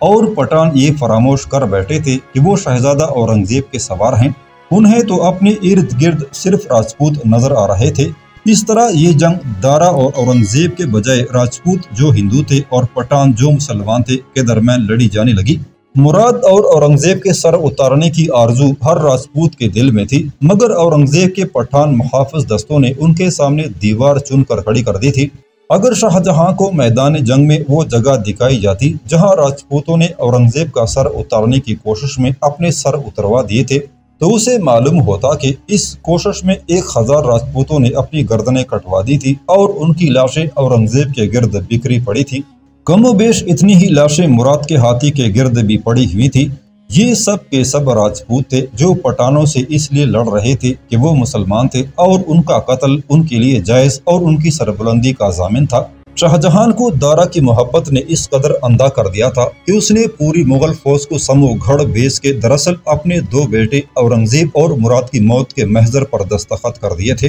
اور پٹھان یہ فراموش کر بیٹھے تھے کہ وہ شہزادہ اورنگزیب کے سوار ہیں۔ انہیں تو اپنے ارد گرد صرف راجپوت نظر آ رہے تھے۔ اس طرح یہ جنگ دارا اور اورنگزیب کے بجائے راجپوت جو ہندو تھے اور پٹھان جو مسلمان تھے کے درمیان لڑی جانے لگی۔ مراد اور اورنگزیب کے سر اتارنے کی آرزو ہر راجپوت کے دل میں تھی، مگر اورنگزیب کے پٹھان محافظ دستوں نے ان کے سامنے دیوار چن کر کھڑی کر دی تھی۔ اگر شاہجہاں کو میدان جنگ میں وہ جگہ دکھائی جاتی جہاں راجپوتوں نے اورنگزیب کا سر اتارنے کی کوشش میں اپنے سر اتروا دیے تھے تو اسے معلوم ہوتا کہ اس کوشش میں 1000 راجپوتوں نے اپنی گردنیں کٹوا دی تھی اور ان کی لاشیں اورنگزیب کے گرد بکھری پڑی تھی۔ کم و بیش اتنی ہی لاشیں مراد کے ہاتھی کے گرد بھی پڑی ہوئی تھی۔ یہ سب کے سب راجپوت تھے جو پٹھانوں سے اس لیے لڑ رہے تھے کہ وہ مسلمان تھے اور ان کا قتل ان کے لیے جائز اور ان کی سربلندی کا ضامن تھا۔ شاہجہاں کو دارا کی محبت نے اس قدر اندھا کر دیا تھا کہ اس نے پوری مغل فوج کو سمو گھڑ بھیج کے دراصل اپنے 2 بیٹے اورنگزیب اور مراد کی موت کے محضر پر دستخط کر دیے تھے،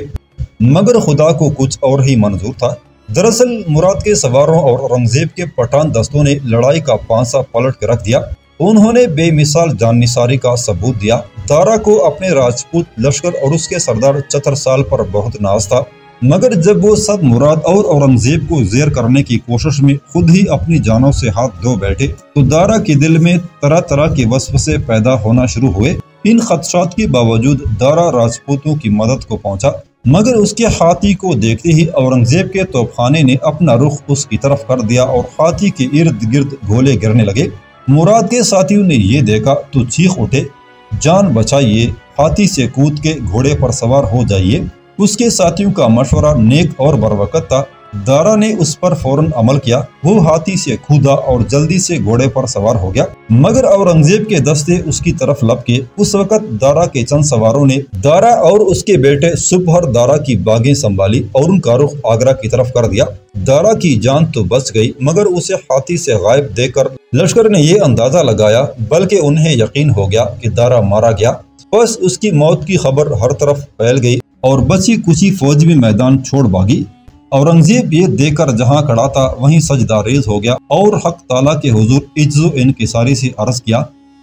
مگر خدا کو کچھ اور ہی منظور تھا۔ دراصل مراد کے سواروں اور اورنگزیب کے پٹھان دستوں نے لڑائی کا پانسا پلٹ کے رکھ دیا۔ انہوں نے بے مثال جان نثاری کا ثبوت دیا۔ دارا کو اپنے راجپوت لشکر اور اس کے سردار چترسال پر بہت ناز تھا، مگر جب وہ سب مراد اور اورنگزیب کو زیر کرنے کی کوشش میں خود ہی اپنی جانوں سے ہاتھ دھو بیٹھے تو دارا کے دل میں طرح طرح کے وسوسے پیدا ہونا شروع ہوئے۔ ان خدشات کے باوجود دارا راجپوتوں کی مدد کو پہنچا، مگر اس کے ہاتھی کو دیکھتے ہی اورنگزیب کے توپ خانے نے اپنا رخ اس کی طرف کر دیا اور ہاتھی کے ارد گرد گولے گرنے لگے۔ مراد کے ساتھیوں نے یہ دیکھا تو چیخ اٹھے، جان بچائیے، ہاتھی سے کود کے گھوڑے پر سوار ہو جائیے۔ اس کے ساتھیوں کا مشورہ نیک اور بروقت تھا۔ دارا نے اس پر فوراً عمل کیا۔ وہ ہاتھی سے کودا اور جلدی سے گھوڑے پر سوار ہو گیا، مگر اورنگزیب کے دستے اس کی طرف لپکے۔ اس وقت دارا کے چند سواروں نے دارا اور اس کے بیٹے سپہر دارا کی باگیں سنبھالی اور ان کا رخ آگرہ کی طرف کر دیا۔ دارا کی جان تو بچ گئی، مگر اسے ہاتھی سے غائب دیکھ کر لشکر نے یہ اندازہ لگایا، بلکہ انہیں یقین ہو گیا کہ دارا مارا گیا۔ بس اس کی موت کی خبر ہر طرف پھیل گئی اور بچی کچی فوج بھی میدان چھوڑ بھاگی۔ اورنگزیب یہ دیکھ کر جہاں کھڑا تھا وہیں سجدہ ریز ہو گیا اور حق تعالیٰ کے حضور عجز و انکساری سے عرض کیا،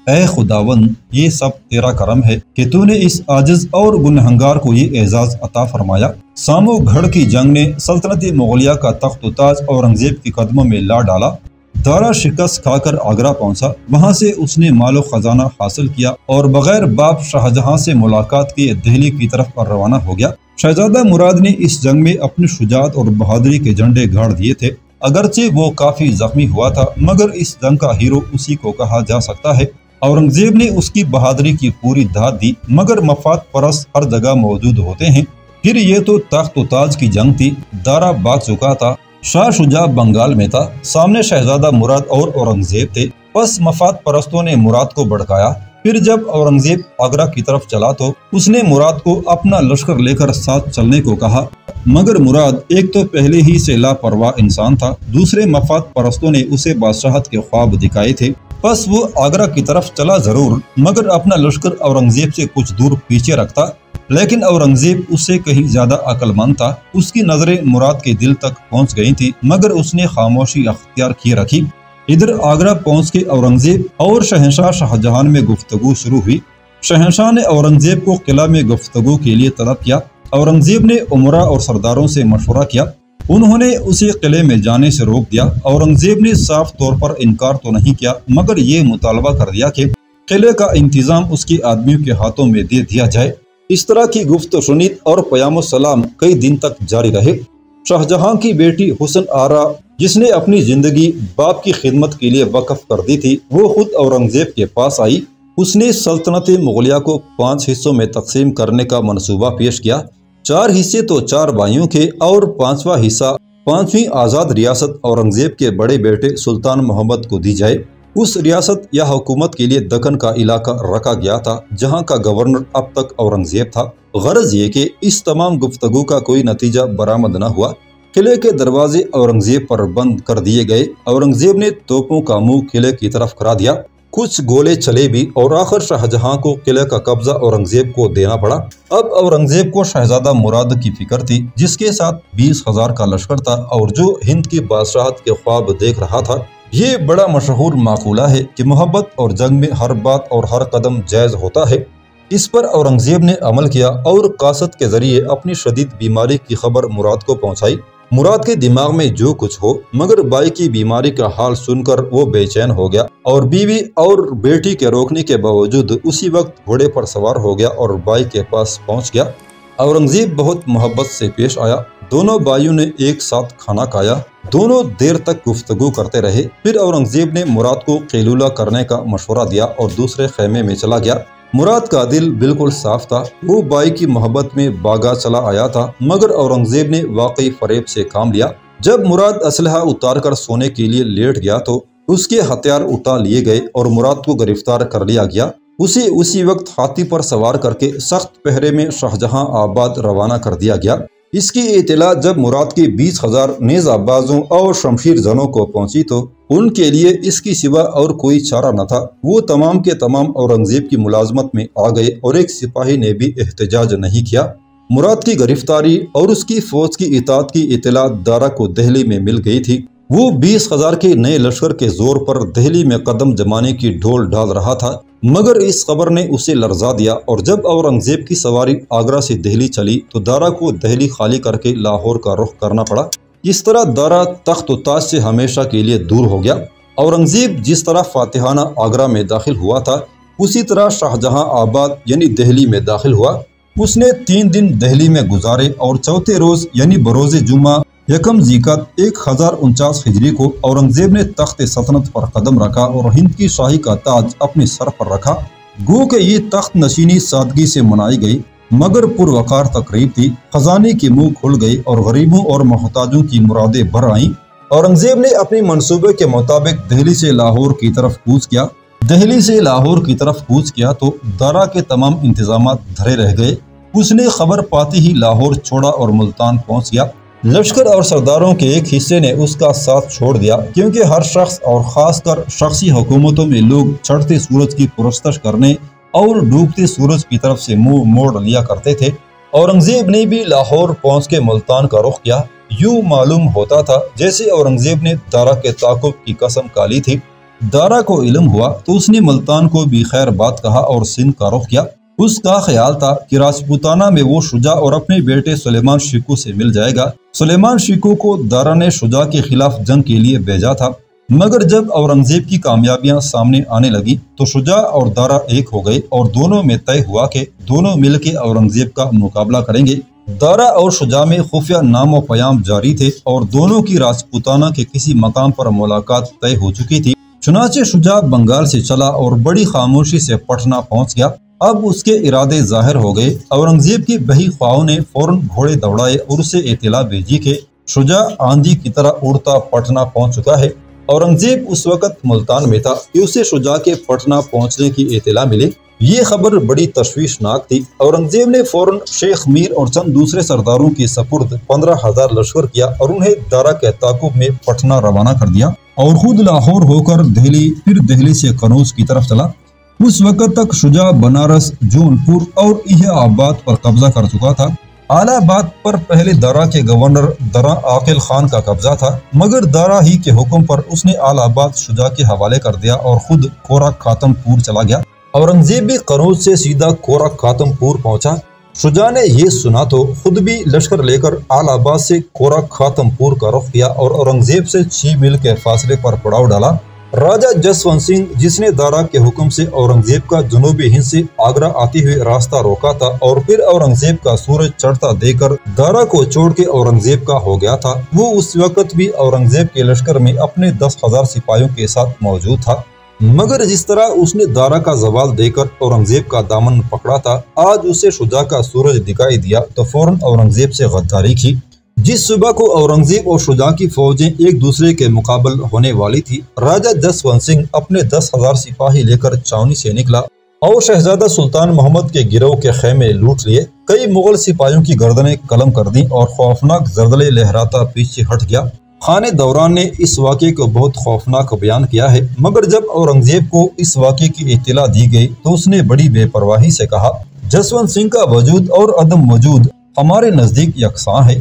اے خداوند، یہ سب تیرا کرم ہے کہ تو نے اس عاجز اور گنہگار کو یہ اعزاز عطا فرمایا۔ سامو گھڑ کی جنگ نے سلطنت مغلیہ کا تخت و تاج اورنگزیب کے قدموں میں لا ڈالا۔ دارا شکست کھا کر آگرہ پہنچا، وہاں سے اس نے مال و خزانہ حاصل کیا اور بغیر باپ شاہجہاں سے ملاقات کے دہلی کی طرف روانہ ہو گیا۔ شہزادہ مراد نے اس جنگ میں اپنی شجاعت اور بہادری کے جھنڈے گاڑ دیے تھے۔ اگرچہ وہ کافی زخمی ہوا تھا، مگر اس جنگ کا ہیرو اسی کو کہا جا سکتا ہے۔ اورنگزیب نے اس کی بہادری کی پوری داد دی، مگر مفاد پرست ہر جگہ موجود ہوتے ہیں۔ پھر یہ تو تخت و تاج کی جنگ تھی، دارا بھاگ چکا تھا، شاہ شجاع بنگال میں تھا، سامنے شہزادہ مراد اور اورنگزیب تھے۔ بس مفاد پرستوں نے مراد کو بھڑکایا۔ پھر جب اورنگزیب آگرہ کی طرف چلا تو اس نے مراد کو اپنا لشکر لے کر ساتھ چلنے کو کہا، مگر مراد ایک تو پہلے ہی سے لاپرواہ انسان تھا، دوسرے مفاد پرستوں نے اسے بادشاہت کے خواب دکھائے تھے۔ بس وہ آگرہ کی طرف چلا ضرور، مگر اپنا لشکر اورنگزیب سے کچھ دور پیچھے رکھتا۔ لیکن اورنگزیب اس سے کہیں زیادہ عقل مند تھا۔ اس کی نظریں مراد کے دل تک پہنچ گئی تھی، مگر اس نے خاموشی اختیار کیے رکھی۔ ادھر آگرہ پہنچ کے اورنگزیب اور شہنشاہ شاہجہان میں گفتگو شروع ہوئی۔ شہنشاہ نے اورنگزیب کو قلعہ میں گفتگو کے لیے طلب کیا۔ اورنگزیب نے امراء اور سرداروں سے مشورہ کیا، انہوں نے اسے قلعے میں جانے سے روک دیا۔ اورنگزیب نے صاف طور پر انکار تو نہیں کیا، مگر یہ مطالبہ کر دیا کہ قلعے کا انتظام اس کے آدمیوں کے ہاتھوں میں دے دیا جائے۔ اس طرح کی گفت و شنید اور پیام و سلام کئی دن تک جاری رہے۔ شاہجہاں کی بیٹی حسن آرا، جس نے اپنی زندگی باپ کی خدمت کے لیے وقف کر دی تھی، وہ خود اورنگزیب کے پاس آئی۔ اس نے سلطنت مغلیہ کو 5 حصوں میں تقسیم کرنے کا منصوبہ پیش کیا۔ 4 حصے تو 4 بھائیوں کے اور 5واں حصہ 5ویں آزاد ریاست اورنگزیب کے بڑے بیٹے سلطان محمد کو دی جائے۔ اس ریاست یا حکومت کے لیے دکن کا علاقہ رکھا گیا تھا، جہاں کا گورنر اب تک اورنگزیب تھا۔ غرض یہ کہ اس تمام گفتگو کا کوئی نتیجہ برآمد نہ ہوا۔ قلعے کے دروازے اورنگزیب پر بند کر دیے گئے۔ اورنگزیب نے توپوں کا منہ قلعے کی طرف کرا دیا، کچھ گولے چلے بھی اور آخر شاہجہاں کو قلعے کا قبضہ اورنگزیب کو دینا پڑا۔ اب اورنگزیب کو شہزادہ مراد کی فکر تھی، جس کے ساتھ 20,000 کا لشکر تھا اور جو ہند کی بادشاہت کے خواب دیکھ رہا تھا۔ یہ بڑا مشہور مقولہ ہے کہ محبت اور جنگ میں ہر بات اور ہر قدم جائز ہوتا ہے۔ اس پر اورنگزیب نے عمل کیا اور قاصد کے ذریعے اپنی شدید بیماری کی خبر مراد کو پہنچائی۔ مراد کے دماغ میں جو کچھ ہو، مگر بائی کی بیماری کا حال سن کر وہ بے چین ہو گیا اور بیوی اور بیٹی کے روکنے کے باوجود اسی وقت گھوڑے پر سوار ہو گیا اور بائی کے پاس پہنچ گیا۔ اورنگزیب بہت محبت سے پیش آیا۔ دونوں بھائیوں نے ایک ساتھ کھانا کھایا۔ دونوں دیر تک گفتگو کرتے رہے۔ پھر اورنگزیب نے مراد کو قیلولہ کرنے کا مشورہ دیا اور دوسرے خیمے میں چلا گیا۔ مراد کا دل بالکل صاف تھا۔ وہ بائی کی محبت میں باغا چلا آیا تھا، مگر اورنگزیب نے واقعی فریب سے کام لیا۔ جب مراد اسلحہ اتار کر سونے کے لیے لیٹ گیا تو اس کے ہتھیار اٹھا لیے گئے اور مراد کو گرفتار کر لیا گیا۔ اسے اسی وقت ہاتھی پر سوار کر کے سخت پہرے میں شاہجہاں آباد روانہ کر دیا گیا۔ اس کی اطلاع جب مراد کے 20,000 نیز آبازوں اور شمشیر زنوں کو پہنچی تو ان کے لیے اس کی سوا اور کوئی چارہ نہ تھا۔ وہ تمام کے تمام اورنگزیب کی ملازمت میں آ گئے اور ایک سپاہی نے بھی احتجاج نہیں کیا۔ مراد کی گرفتاری اور اس کی فوج کی اطاعت کی اطلاع دارا کو دہلی میں مل گئی تھی۔ وہ 20,000 کے نئے لشکر کے زور پر دہلی میں قدم جمانے کی ڈھول ڈال رہا تھا، مگر اس خبر نے اسے لرزا دیا اور جب اورنگزیب کی سواری آگرہ سے دہلی چلی تو دارا کو دہلی خالی کر کے لاہور کا رخ کرنا پڑا۔ اس طرح دارا تخت و تاج سے ہمیشہ کے لیے دور ہو گیا۔ اورنگزیب جس طرح فاتحانہ آگرہ میں داخل ہوا تھا، اسی طرح شاہجہاں آباد یعنی دہلی میں داخل ہوا۔ اس نے 3 دن دہلی میں گزارے اور چوتھے روز یعنی بروز جمعہ 1 ذیقعدہ 1049 ہجری کو اورنگزیب نے تخت سلطنت پر قدم رکھا اور ہند کی شاہی کا تاج اپنے سر پر رکھا۔ گو کہ یہ تخت نشینی سادگی سے منائی گئی مگر پروقار تقریب تھی۔ خزانے کے منہ کھل گئے اور غریبوں اور محتاجوں کی مرادیں بھر آئیں۔ اورنگزیب نے اپنے منصوبے کے مطابق دہلی سے لاہور کی طرف کوچ کیا۔ دہلی سے لاہور کی طرف کوچ کیا تو دارا کے تمام انتظامات دھرے رہ گئے۔ اس نے خبر پاتے ہی لاہور چھوڑا اور ملتان پہنچ گیا۔ لشکر اور سرداروں کے ایک حصے نے اس کا ساتھ چھوڑ دیا، کیونکہ ہر شخص اور خاص کر شخصی حکومتوں میں لوگ چڑھتے سورج کی پرستش کرنے اور ڈوبتے سورج کی طرف سے منہ موڑ لیا کرتے تھے۔ اورنگزیب نے بھی لاہور پہنچ کے ملتان کا رخ کیا۔ یوں معلوم ہوتا تھا جیسے اورنگزیب نے دارا کے تعاقب کی قسم کھا لی تھی۔ دارا کو علم ہوا تو اس نے ملتان کو بھی خیر بات کہا اور سندھ کا رخ کیا۔ اس کا خیال تھا کہ راجپوتانہ میں وہ شجاع اور اپنے بیٹے سلیمان شیکو سے مل جائے گا۔ سلیمان شیکو کو دارا نے شجاع کے خلاف جنگ کے لیے بھیجا تھا، مگر جب اورنگزیب کی کامیابیاں سامنے آنے لگی تو شجاع اور دارا ایک ہو گئے اور دونوں میں طے ہوا کہ دونوں مل کے اورنگزیب کا مقابلہ کریں گے۔ دارا اور شجاع میں خفیہ نام و پیام جاری تھے اور دونوں کی راجپوتانہ کے کسی مقام پر ملاقات طے ہو چکی تھی۔ چنانچہ شجاع بنگال سے چلا اور بڑی خاموشی سے پٹنہ پہنچ گیا۔ اب اس کے ارادے ظاہر ہو گئے۔ اورنگزیب کی بہی خواہوں نے فوراً گھوڑے دوڑائے اور اسے اطلاع بھیجی کہ شجاع آندھی کی طرح اڑتا پٹنہ پہنچ چکا ہے۔ اورنگزیب اس وقت ملتان میں تھا کہ اسے شجاع کے پٹنہ پہنچنے کی اطلاع ملی۔ یہ خبر بڑی تشویشناک تھی۔ اورنگزیب نے فوراً شیخ میر اور چند دوسرے سرداروں کے سپرد 15,000 لشکر کیا اور انہیں دارا کے تعاقب میں پٹنہ روانہ کر دیا اور خود لاہور ہو کر دہلی، پھر دہلی سے قنوج کی طرف چلا۔ اس وقت تک شجاع بنارس، جونپور اور ایہ آباد پر قبضہ کر چکا تھا۔ الہ آباد پر پہلے دارا کے گورنر درا عاقل خان کا قبضہ تھا، مگر دارا ہی کے حکم پر اس نے الہ آباد شجاع کے حوالے کر دیا اور خود کورا خاتم پور چلا گیا۔ اورنگزیب بھی قنوج سے سیدھا کورا خاتم پور پہنچا۔ شجاع نے یہ سنا تو خود بھی لشکر لے کر الہ آباد سے کورا خاتم پور کا رخ کیا اور اورنگزیب سے 6 میل کے فاصلے پر پڑاؤ ڈالا۔ راجہ جسونت سنگھ، جس نے دارا کے حکم سے اورنگزیب کا جنوبی ہند سے آگرہ آتے ہوئے راستہ روکا تھا اور پھر اورنگزیب کا سورج چڑھتا دے کر دارا کو چھوڑ کے اورنگزیب کا ہو گیا تھا، وہ اس وقت بھی اورنگزیب کے لشکر میں اپنے 10,000 سپاہیوں کے ساتھ موجود تھا۔ مگر جس طرح اس نے دارا کا زوال دے کر اورنگزیب کا دامن پکڑا تھا، آج اسے شجاع کا سورج دکھائی دیا تو فوراً اورنگزیب سے غداری کی۔ جس صبح کو اورنگزیب اور شجاع کی فوجیں ایک دوسرے کے مقابل ہونے والی تھی، راجہ جسونت سنگھ اپنے 10,000 سپاہی لے کر چھاونی سے نکلا اور شہزادہ سلطان محمد کے گروہ کے خیمے لوٹ لیے۔ کئی مغل سپاہیوں کی گردنیں قلم کر دیں اور خوفناک زلزلے لہراتا پیچھے ہٹ گیا۔ خانِ دوران نے اس واقعے کو بہت خوفناک بیان کیا ہے، مگر جب اورنگزیب کو اس واقعے کی اطلاع دی گئی تو اس نے بڑی بے پرواہی سے کہا، جسونت سنگھ کا وجود اور عدم وجود ہمارے نزدیک یکساں ہے۔